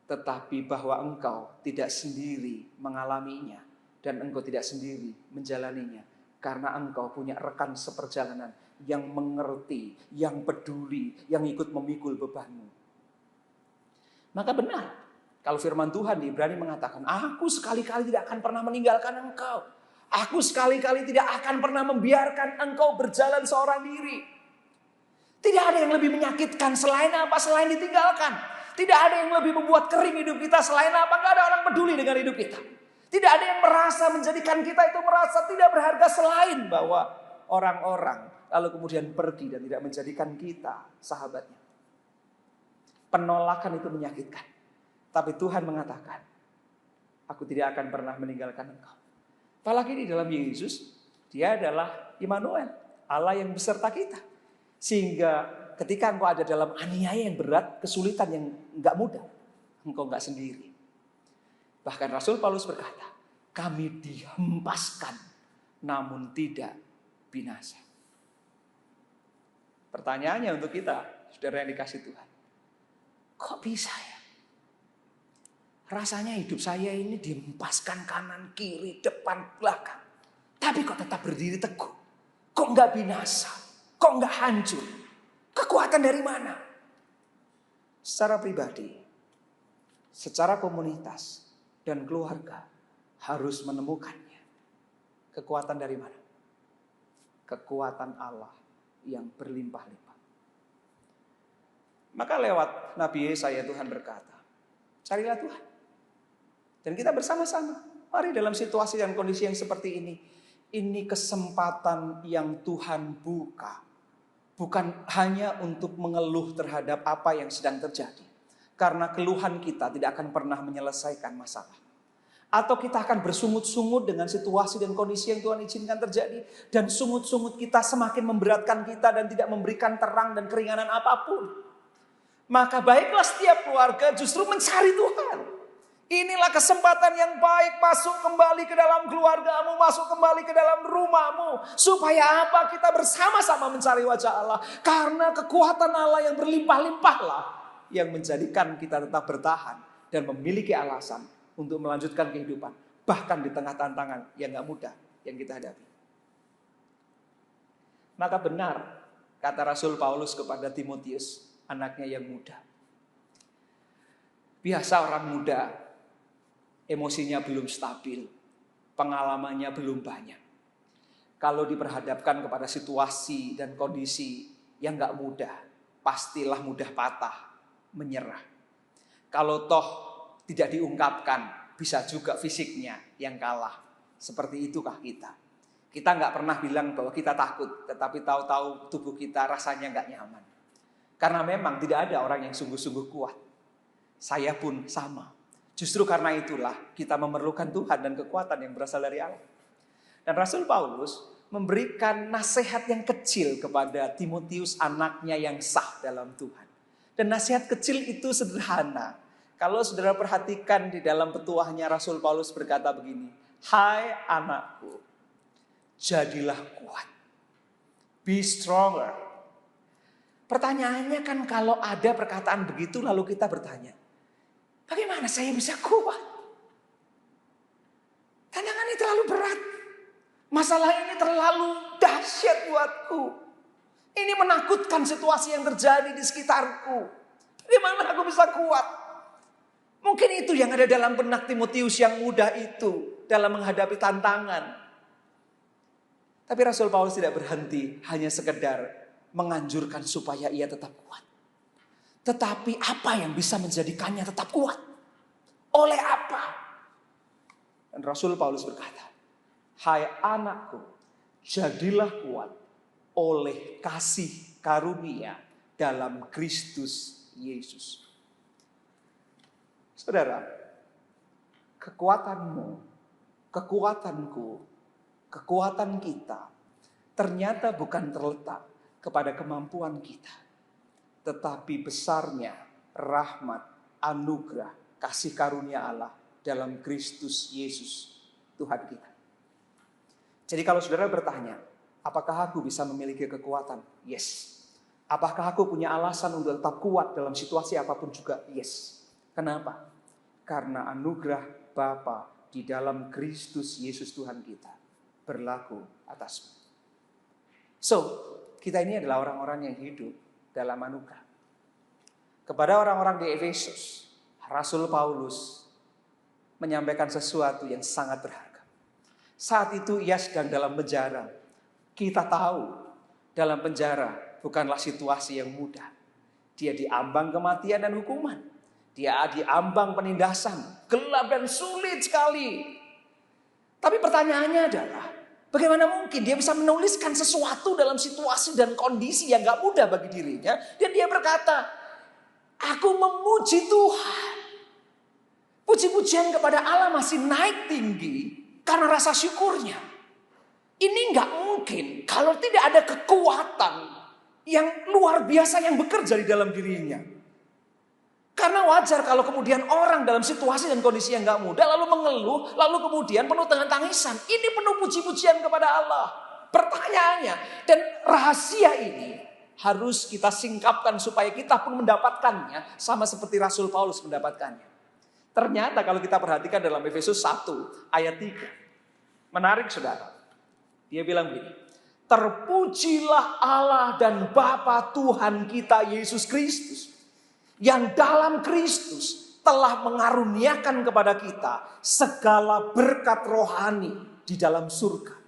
Tetapi bahwa engkau tidak sendiri mengalaminya. Dan engkau tidak sendiri menjalaninya. Karena engkau punya rekan seperjalanan yang mengerti, yang peduli, yang ikut memikul bebanmu. Maka benar, kalau firman Tuhan di Ibrani mengatakan, aku sekali-kali tidak akan pernah meninggalkan engkau. Aku sekali-kali tidak akan pernah membiarkan engkau berjalan seorang diri. Tidak ada yang lebih menyakitkan selain apa? Selain ditinggalkan. Tidak ada yang lebih membuat kering hidup kita selain apa? Gak ada orang peduli dengan hidup kita. Tidak ada yang merasa menjadikan kita itu merasa tidak berharga selain bahwa orang-orang lalu kemudian pergi dan tidak menjadikan kita sahabatnya. Penolakan itu menyakitkan. Tapi Tuhan mengatakan, aku tidak akan pernah meninggalkan engkau. Apalagi di dalam Yesus, dia adalah Immanuel, Allah yang beserta kita. Sehingga ketika engkau ada dalam aniaya yang berat, kesulitan yang enggak mudah, engkau enggak sendiri. Bahkan Rasul Paulus berkata, kami dihempaskan namun tidak binasa. Pertanyaannya untuk kita, saudara yang dikasih Tuhan. Kok bisa ya? Rasanya hidup saya ini dihempaskan kanan, kiri, depan, belakang. Tapi kok tetap berdiri teguh? Kok enggak binasa? Kok enggak hancur? Kekuatan dari mana? Secara pribadi, secara komunitas, dan keluarga harus menemukannya. Kekuatan dari mana? Kekuatan Allah yang berlimpah-limpah. Maka lewat Nabi Yesaya Tuhan berkata, carilah Tuhan. Dan kita bersama-sama. Mari dalam situasi dan kondisi yang seperti ini kesempatan yang Tuhan buka. Bukan hanya untuk mengeluh terhadap apa yang sedang terjadi. Karena keluhan kita tidak akan pernah menyelesaikan masalah. Atau kita akan bersungut-sungut dengan situasi dan kondisi yang Tuhan izinkan terjadi. Dan sungut-sungut kita semakin memberatkan kita dan tidak memberikan terang dan keringanan apapun. Maka baiklah setiap keluarga justru mencari Tuhan. Inilah kesempatan yang baik, masuk kembali ke dalam keluargamu, masuk kembali ke dalam rumahmu. Supaya apa? Kita bersama-sama mencari wajah Allah. Karena kekuatan Allah yang berlimpah-limpahlah yang menjadikan kita tetap bertahan dan memiliki alasan untuk melanjutkan kehidupan. Bahkan di tengah tantangan yang gak mudah yang kita hadapi. Maka benar kata Rasul Paulus kepada Timotius, anaknya yang muda. Biasa orang muda, emosinya belum stabil, pengalamannya belum banyak. Kalau diperhadapkan kepada situasi dan kondisi yang gak mudah, pastilah mudah patah, menyerah. Kalau toh tidak diungkapkan, bisa juga fisiknya yang kalah. Seperti itukah kita? Kita nggak pernah bilang bahwa kita takut, tetapi tahu-tahu tubuh kita rasanya nggak nyaman. Karena memang tidak ada orang yang sungguh-sungguh kuat. Saya pun sama. Justru karena itulah kita memerlukan Tuhan dan kekuatan yang berasal dari Allah. Dan Rasul Paulus memberikan nasihat yang kecil kepada Timotius, anaknya yang sah dalam Tuhan. Dan nasihat kecil itu sederhana. Kalau saudara perhatikan di dalam petuahnya, Rasul Paulus berkata begini, "Hai anakku, jadilah kuat. Be stronger." Pertanyaannya kan kalau ada perkataan begitu lalu kita bertanya, bagaimana saya bisa kuat? Tantangan ini terlalu berat. Masalah ini terlalu dahsyat buatku. Ini menakutkan situasi yang terjadi di sekitarku. Bagaimana aku bisa kuat? Mungkin itu yang ada dalam benak Timotius yang muda itu dalam menghadapi tantangan. Tapi Rasul Paulus tidak berhenti hanya sekedar menganjurkan supaya ia tetap kuat. Tetapi apa yang bisa menjadikannya tetap kuat? Oleh apa? Dan Rasul Paulus berkata, "Hai anakku, jadilah kuat oleh kasih karunia dalam Kristus Yesus." Saudara, kekuatanmu, kekuatanku, kekuatan kita ternyata bukan terletak kepada kemampuan kita. Tetapi besarnya rahmat, anugerah, kasih karunia Allah dalam Kristus Yesus Tuhan kita. Jadi kalau saudara bertanya, apakah aku bisa memiliki kekuatan? Yes. Apakah aku punya alasan untuk tetap kuat dalam situasi apapun juga? Yes. Kenapa? Karena anugerah Bapa di dalam Kristus Yesus Tuhan kita berlaku atasmu. So, kita ini adalah orang-orang yang hidup dalam anugerah. Kepada orang-orang di Efesus, Rasul Paulus menyampaikan sesuatu yang sangat berharga. Saat itu ia sedang dalam penjara. Kita tahu dalam penjara bukanlah situasi yang mudah. Dia diambang kematian dan hukuman. Dia diambang penindasan, gelap dan sulit sekali. Tapi pertanyaannya adalah, bagaimana mungkin dia bisa menuliskan sesuatu dalam situasi dan kondisi yang gak mudah bagi dirinya. Dan dia berkata, aku memuji Tuhan. Puji-pujian kepada Allah masih naik tinggi karena rasa syukurnya. Ini gak mungkin kalau tidak ada kekuatan yang luar biasa yang bekerja di dalam dirinya. Karena wajar kalau kemudian orang dalam situasi dan kondisi yang gak mudah lalu mengeluh, lalu kemudian penuh dengan tangisan. Ini penuh puji-pujian kepada Allah. Pertanyaannya, dan rahasia ini harus kita singkapkan supaya kita pun mendapatkannya sama seperti Rasul Paulus mendapatkannya. Ternyata kalau kita perhatikan dalam Efesus 1 ayat 3. Menarik saudara. Dia bilang begini, terpujilah Allah dan Bapa Tuhan kita Yesus Kristus, yang dalam Kristus telah mengaruniakan kepada kita segala berkat rohani di dalam surga.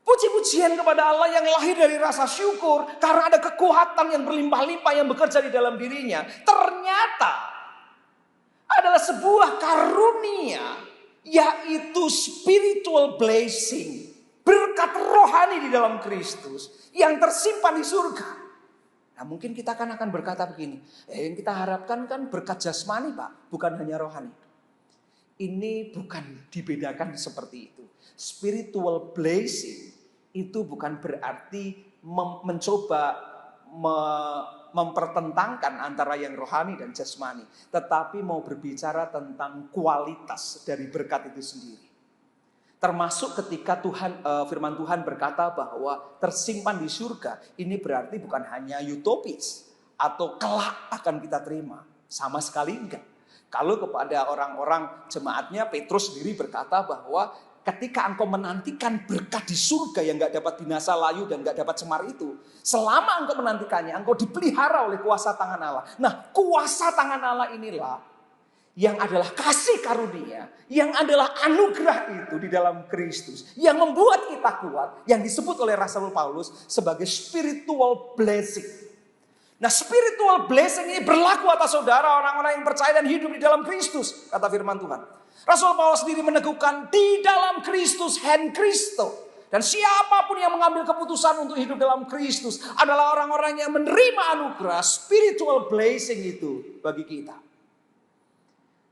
Puji-pujian kepada Allah yang lahir dari rasa syukur karena ada kekuatan yang berlimpah-limpah yang bekerja di dalam dirinya. Ternyata adalah sebuah karunia, yaitu spiritual blessing, berkat rohani di dalam Kristus yang tersimpan di surga. Nah mungkin kita akan berkata begini, yang kita harapkan kan berkat jasmani Pak, bukan hanya rohani. ini bukan dibedakan seperti itu. Spiritual blessing itu bukan berarti mencoba mempertentangkan antara yang rohani dan jasmani, tetapi mau berbicara tentang kualitas dari berkat itu sendiri. Termasuk ketika firman Tuhan berkata bahwa tersimpan di surga, ini berarti bukan hanya utopis atau kelak akan kita terima, sama sekali enggak. Kalau kepada orang-orang jemaatnya, Petrus sendiri berkata bahwa ketika engkau menantikan berkat di surga yang gak dapat binasa layu dan gak dapat cemar itu, selama engkau menantikannya, engkau dipelihara oleh kuasa tangan Allah. Nah, kuasa tangan Allah inilah yang adalah kasih karunia, yang adalah anugerah itu di dalam Kristus, yang membuat kita kuat, yang disebut oleh Rasul Paulus sebagai spiritual blessing. Nah, spiritual blessing ini berlaku atas saudara, orang-orang yang percaya dan hidup di dalam Kristus, kata firman Tuhan. Rasul Paulus sendiri meneguhkan di dalam Kristus hen Kristo. Dan siapapun yang mengambil keputusan untuk hidup dalam Kristus adalah orang-orang yang menerima anugerah spiritual blessing itu bagi kita.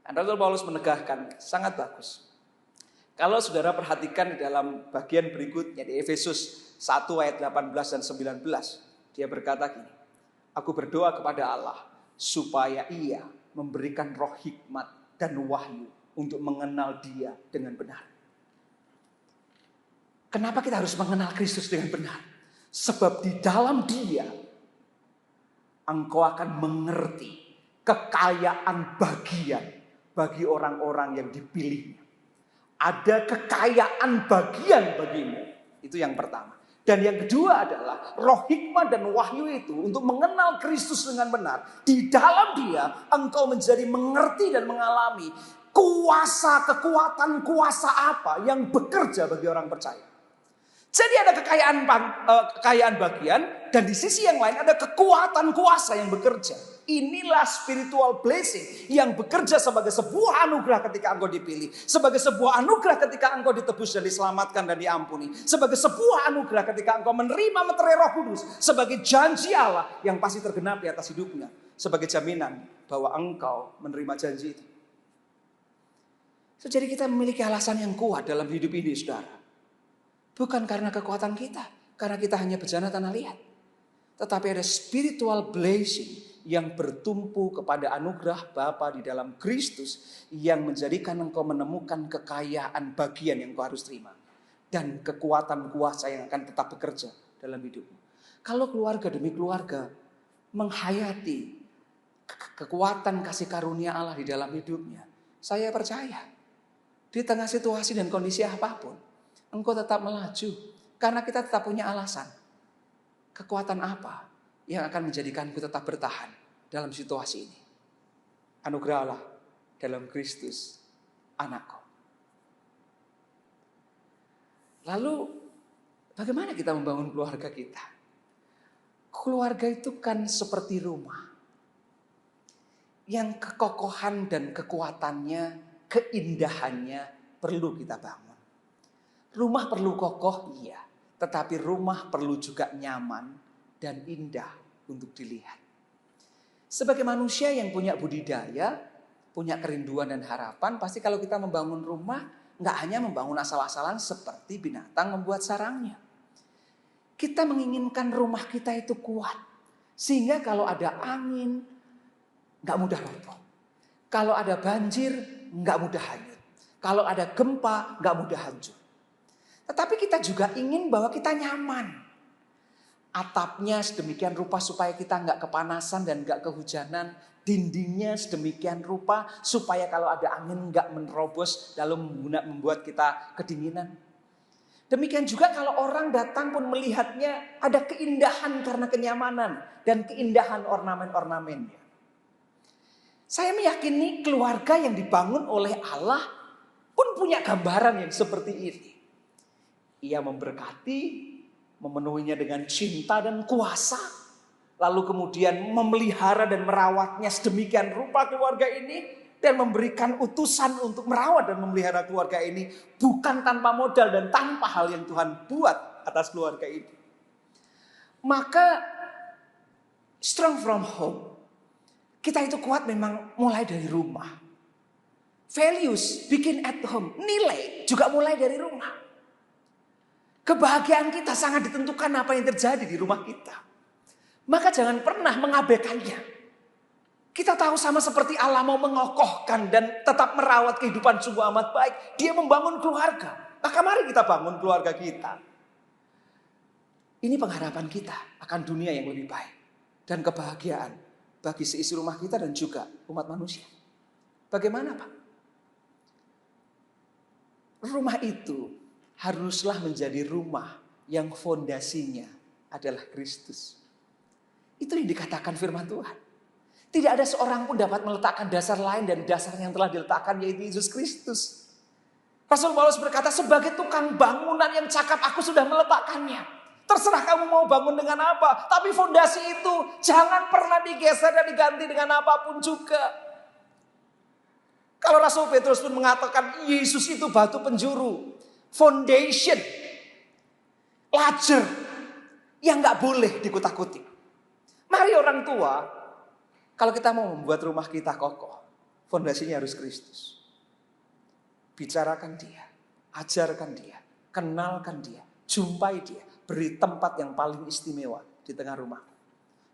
Dan Rasul Paulus menegaskan sangat bagus. Kalau saudara perhatikan di dalam bagian berikutnya di Efesus 1 ayat 18 dan 19, dia berkata gini. Aku berdoa kepada Allah supaya Ia memberikan roh hikmat dan wahyu untuk mengenal Dia dengan benar. Kenapa kita harus mengenal Kristus dengan benar? Sebab di dalam Dia engkau akan mengerti kekayaan bagian bagi orang-orang yang dipilihnya. Ada kekayaan bagian bagimu. Itu yang pertama. Dan yang kedua adalah roh hikmat dan wahyu itu untuk mengenal Kristus dengan benar. Di dalam Dia engkau menjadi mengerti dan mengalami kekuatan kuasa apa yang bekerja bagi orang percaya. Jadi ada kekayaan bagian dan di sisi yang lain ada kekuatan kuasa yang bekerja. Inilah spiritual blessing yang bekerja sebagai sebuah anugerah ketika engkau dipilih. Sebagai sebuah anugerah ketika engkau ditebus dan diselamatkan dan diampuni. Sebagai sebuah anugerah ketika engkau menerima meterai Roh Kudus. Sebagai janji Allah yang pasti tergenap di atas hidupnya. Sebagai jaminan bahwa engkau menerima janji itu. Jadi kita memiliki alasan yang kuat dalam hidup ini, saudara. Bukan karena kekuatan kita. Karena kita hanya berjalan tanah liat. Tetapi ada spiritual blessing yang bertumpu kepada anugerah Bapa di dalam Kristus yang menjadikan engkau menemukan kekayaan bagian yang engkau harus terima. Dan kekuatan kuasa yang akan tetap bekerja dalam hidupmu. Kalau keluarga demi keluarga menghayati kekuatan kasih karunia Allah di dalam hidupnya, saya percaya di tengah situasi dan kondisi apapun, engkau tetap melaju. Karena kita tetap punya alasan. Kekuatan apa yang akan menjadikanku tetap bertahan dalam situasi ini? Anugerah Allah dalam Kristus, anakku. Lalu, bagaimana kita membangun keluarga kita? Keluarga itu kan seperti rumah. Yang kekokohan dan kekuatannya, keindahannya perlu kita bangun. Rumah perlu kokoh, iya. Tetapi rumah perlu juga nyaman dan indah untuk dilihat. Sebagai manusia yang punya budidaya, punya kerinduan dan harapan, pasti kalau kita membangun rumah, nggak hanya membangun asal-asalan seperti binatang membuat sarangnya. Kita menginginkan rumah kita itu kuat. Sehingga kalau ada angin, nggak mudah roboh. Kalau ada banjir, nggak mudah hanyut. Kalau ada gempa, nggak mudah hancur. Tetapi kita juga ingin bahwa kita nyaman. Atapnya sedemikian rupa supaya kita nggak kepanasan dan nggak kehujanan. Dindingnya sedemikian rupa supaya kalau ada angin nggak menerobos lalu membuat kita kedinginan. Demikian juga kalau orang datang pun melihatnya ada keindahan karena kenyamanan dan keindahan ornamen-ornamennya. Saya meyakini keluarga yang dibangun oleh Allah pun punya gambaran yang seperti ini. Ia memberkati, memenuhinya dengan cinta dan kuasa. Lalu kemudian memelihara dan merawatnya sedemikian rupa keluarga ini. Dan memberikan utusan untuk merawat dan memelihara keluarga ini. Bukan tanpa modal dan tanpa hal yang Tuhan buat atas keluarga ini. Maka strong from home. Kita itu kuat memang mulai dari rumah. Values bikin at home. Nilai juga mulai dari rumah. Kebahagiaan kita sangat ditentukan apa yang terjadi di rumah kita. Maka jangan pernah mengabaikannya. Kita tahu sama seperti Allah mau mengokohkan dan tetap merawat kehidupan sungguh amat baik. Dia membangun keluarga. Maka mari kita bangun keluarga kita. Ini pengharapan kita akan dunia yang lebih baik. Dan kebahagiaan bagi seisi rumah kita dan juga umat manusia. Bagaimana Pak? Rumah itu haruslah menjadi rumah yang fondasinya adalah Kristus. Itu yang dikatakan firman Tuhan. Tidak ada seorang pun dapat meletakkan dasar lain dari dasar yang telah diletakkan, yaitu Yesus Kristus. Rasul Paulus berkata, sebagai tukang bangunan yang cakap aku sudah meletakkannya. Terserah kamu mau bangun dengan apa. Tapi fondasi itu jangan pernah digeser dan diganti dengan apapun juga. Kalau Rasul Petrus pun mengatakan Yesus itu batu penjuru. Foundation. Lajer. Yang gak boleh dikutak-kutik. Mari orang tua. Kalau kita mau membuat rumah kita kokoh, fondasinya harus Kristus. Bicarakan dia, ajarkan dia, kenalkan dia, jumpai dia, beri tempat yang paling istimewa di tengah rumah.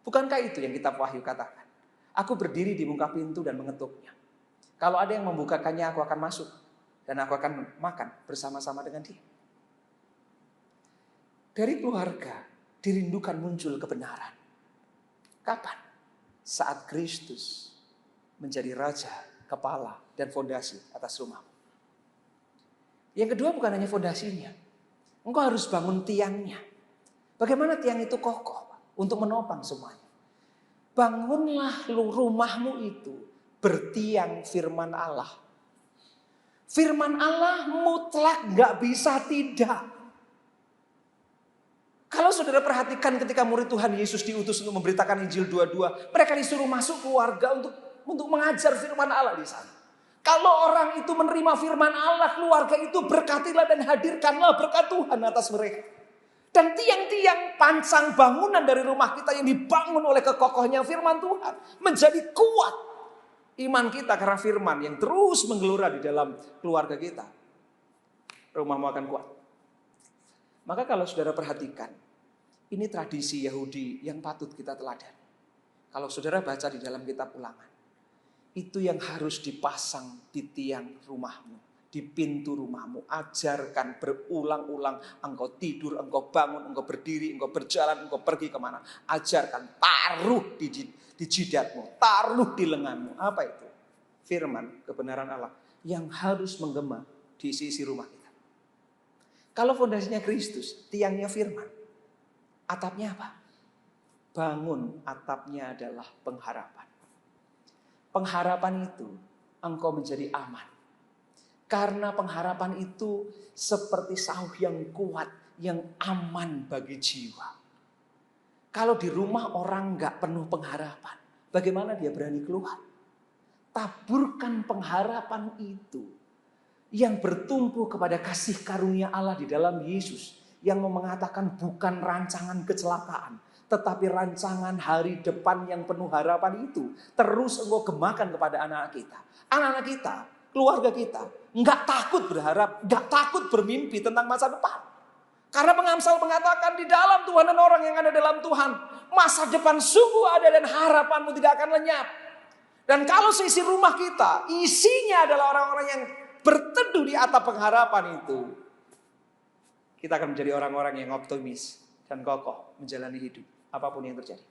Bukankah itu yang kitab Wahyu katakan? Aku berdiri di muka pintu dan mengetuknya. Kalau ada yang membukakannya, aku akan masuk dan aku akan makan bersama-sama dengan dia. Dari keluarga dirindukan muncul kebenaran. Kapan? Saat Kristus menjadi raja, kepala, dan fondasi atas rumahmu. Yang kedua bukan hanya fondasinya. Engkau harus bangun tiangnya. Bagaimana tiang itu kokoh untuk menopang semuanya. Bangunlah rumahmu itu bertiang firman Allah. Firman Allah mutlak gak bisa tidak. Kalau saudara perhatikan ketika murid Tuhan Yesus diutus untuk memberitakan Injil 22. Mereka disuruh masuk keluarga untuk mengajar firman Allah di sana. Kalau orang itu menerima firman Allah, keluarga itu berkatilah dan hadirkanlah berkat Tuhan atas mereka. Dan tiang-tiang pancang bangunan dari rumah kita yang dibangun oleh kekokohnya firman Tuhan. Menjadi kuat iman kita karena firman yang terus menggelora di dalam keluarga kita. Rumahmu akan kuat. Maka kalau saudara perhatikan, ini tradisi Yahudi yang patut kita teladani. Kalau saudara baca di dalam kitab Ulangan, itu yang harus dipasang di tiang rumahmu, di pintu rumahmu. Ajarkan berulang-ulang, engkau tidur, engkau bangun, engkau berdiri, engkau berjalan, engkau pergi kemana. Ajarkan, taruh di jidatmu, taruh di lenganmu. Apa itu? Firman, kebenaran Allah yang harus menggema di isi rumah kita. Kalau fondasinya Kristus, tiangnya firman. Atapnya apa? Bangun atapnya adalah pengharapan. Pengharapan itu engkau menjadi aman. Karena pengharapan itu seperti sauh yang kuat, yang aman bagi jiwa. Kalau di rumah orang gak penuh pengharapan, bagaimana dia berani keluar? Taburkan pengharapan itu yang bertumpu kepada kasih karunia Allah di dalam Yesus. Yang mengatakan bukan rancangan kecelakaan, tetapi rancangan hari depan yang penuh harapan itu. Terus engkau gemakan kepada anak kita. Anak-anak kita, keluarga kita. Enggak takut berharap, enggak takut bermimpi tentang masa depan. Karena pengamsal mengatakan di dalam Tuhan dan orang yang ada dalam Tuhan. Masa depan sungguh ada dan harapanmu tidak akan lenyap. Dan kalau seisi rumah kita, isinya adalah orang-orang yang berteduh di atap pengharapan itu, kita akan menjadi orang-orang yang optimis dan kokoh menjalani hidup apapun yang terjadi.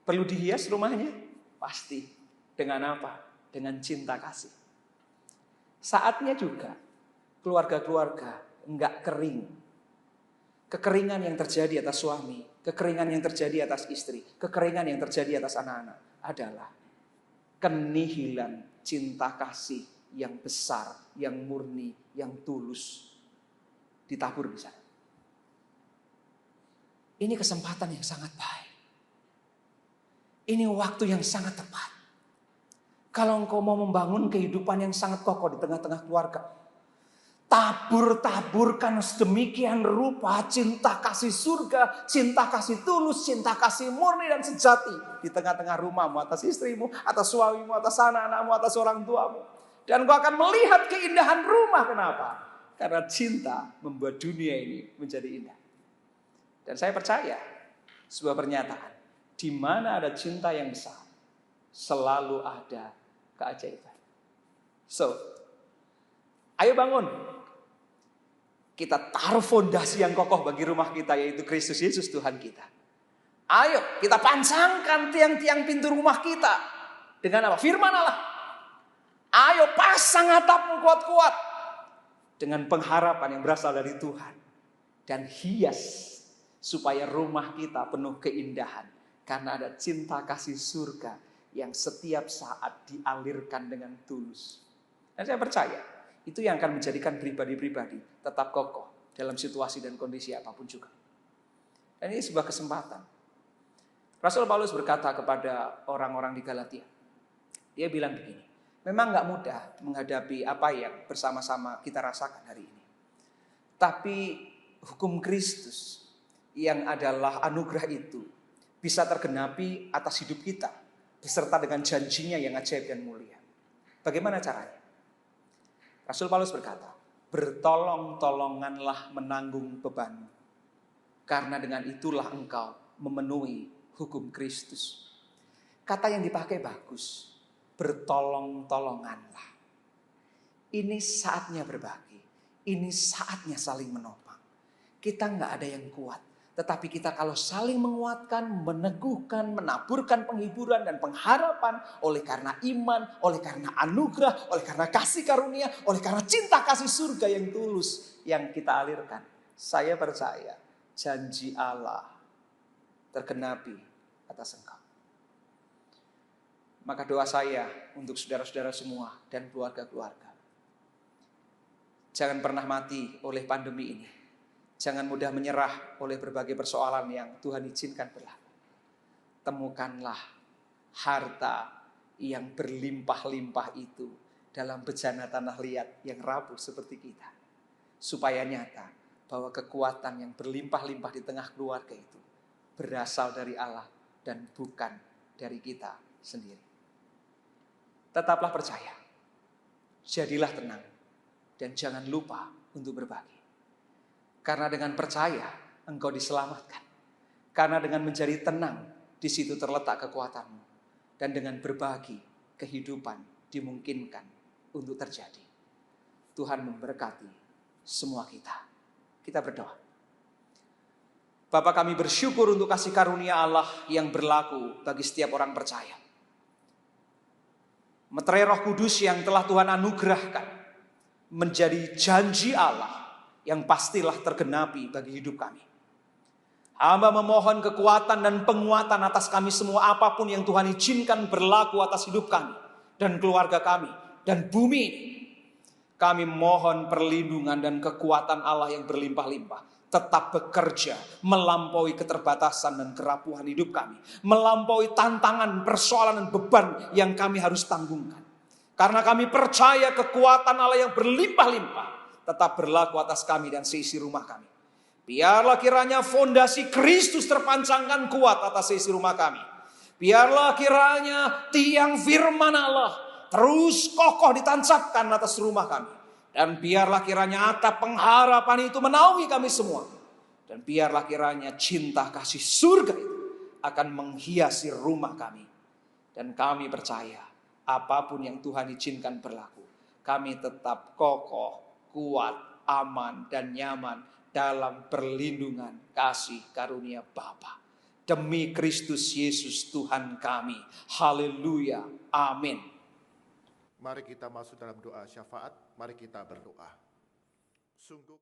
Perlu dihias rumahnya? Pasti. Dengan apa? Dengan cinta kasih. Saatnya juga keluarga-keluarga enggak kering. Kekeringan yang terjadi atas suami, kekeringan yang terjadi atas istri, kekeringan yang terjadi atas anak-anak adalah kenihilan cinta kasih yang besar, yang murni, yang tulus ditabur di sana. Ini kesempatan yang sangat baik. Ini waktu yang sangat tepat. Kalau engkau mau membangun kehidupan yang sangat kokoh di tengah-tengah keluarga, tabur-taburkan sedemikian rupa cinta kasih surga, cinta kasih tulus, cinta kasih murni dan sejati di tengah-tengah rumahmu, atas istrimu, atas suamimu, atas anak-anakmu, atas orang tuamu. Dan kau akan melihat keindahan rumah. Kenapa? Karena cinta membuat dunia ini menjadi indah. Dan saya percaya sebuah pernyataan, di mana ada cinta yang besar, selalu ada keajaiban. So, ayo bangun. Kita taruh fondasi yang kokoh bagi rumah kita, yaitu Kristus Yesus Tuhan kita. Ayo kita pancangkan tiang-tiang pintu rumah kita dengan apa? Firman Allah. Ayo pasang atapmu kuat-kuat dengan pengharapan yang berasal dari Tuhan. Dan hias supaya rumah kita penuh keindahan. Karena ada cinta kasih surga yang setiap saat dialirkan dengan tulus. Dan saya percaya itu yang akan menjadikan pribadi-pribadi tetap kokoh dalam situasi dan kondisi apapun juga. Dan ini sebuah kesempatan. Rasul Paulus berkata kepada orang-orang di Galatia. Dia bilang begini, memang gak mudah menghadapi apa yang bersama-sama kita rasakan hari ini. Tapi hukum Kristus yang adalah anugerah itu bisa tergenapi atas hidup kita beserta dengan janjinya yang ajaib dan mulia. Bagaimana caranya? Rasul Paulus berkata, bertolong-tolonganlah menanggung bebanmu. Karena dengan itulah engkau memenuhi hukum Kristus. Kata yang dipakai bagus, bertolong-tolonganlah. Ini saatnya berbagi, ini saatnya saling menopang. Kita gak ada yang kuat, tetapi kita kalau saling menguatkan, meneguhkan, menaburkan penghiburan dan pengharapan oleh karena iman, oleh karena anugerah, oleh karena kasih karunia, oleh karena cinta kasih surga yang tulus yang kita alirkan. Saya percaya janji Allah tergenapi atas engkau. Maka doa saya untuk saudara-saudara semua dan keluarga-keluarga. Jangan pernah mati oleh pandemi ini. Jangan mudah menyerah oleh berbagai persoalan yang Tuhan izinkan berlaku. Temukanlah harta yang berlimpah-limpah itu dalam bejana tanah liat yang rapuh seperti kita. Supaya nyata bahwa kekuatan yang berlimpah-limpah di tengah keluarga itu berasal dari Allah dan bukan dari kita sendiri. Tetaplah percaya, jadilah tenang, dan jangan lupa untuk berbagi. Karena dengan percaya engkau diselamatkan. Karena dengan menjadi tenang di situ terletak kekuatanmu. Dan dengan berbagi kehidupan dimungkinkan untuk terjadi. Tuhan memberkati semua kita. Kita berdoa. Bapa, kami bersyukur untuk kasih karunia Allah yang berlaku bagi setiap orang percaya. Meterai Roh Kudus yang telah Tuhan anugerahkan menjadi janji Allah yang pastilah tergenapi bagi hidup kami. Hamba memohon kekuatan dan penguatan atas kami semua, apapun yang Tuhan izinkan berlaku atas hidup kami dan keluarga kami dan bumi ini. Kami mohon perlindungan dan kekuatan Allah yang berlimpah-limpah tetap bekerja melampaui keterbatasan dan kerapuhan hidup kami, melampaui tantangan, persoalan dan beban yang kami harus tanggungkan. Karena kami percaya kekuatan Allah yang berlimpah-limpah tetap berlaku atas kami dan seisi rumah kami. Biarlah kiranya fondasi Kristus terpancangkan kuat atas seisi rumah kami. Biarlah kiranya tiang firman Allah terus kokoh ditancapkan atas rumah kami. Dan biarlah kiranya atap pengharapan itu menaungi kami semua. Dan biarlah kiranya cinta kasih surga itu akan menghiasi rumah kami. Dan kami percaya apapun yang Tuhan izinkan berlaku, kami tetap kokoh, kuat, aman, dan nyaman dalam perlindungan kasih karunia Bapa. Demi Kristus Yesus Tuhan kami. Haleluya. Amin. Mari kita masuk dalam doa syafaat. Mari kita berdoa. Sungguh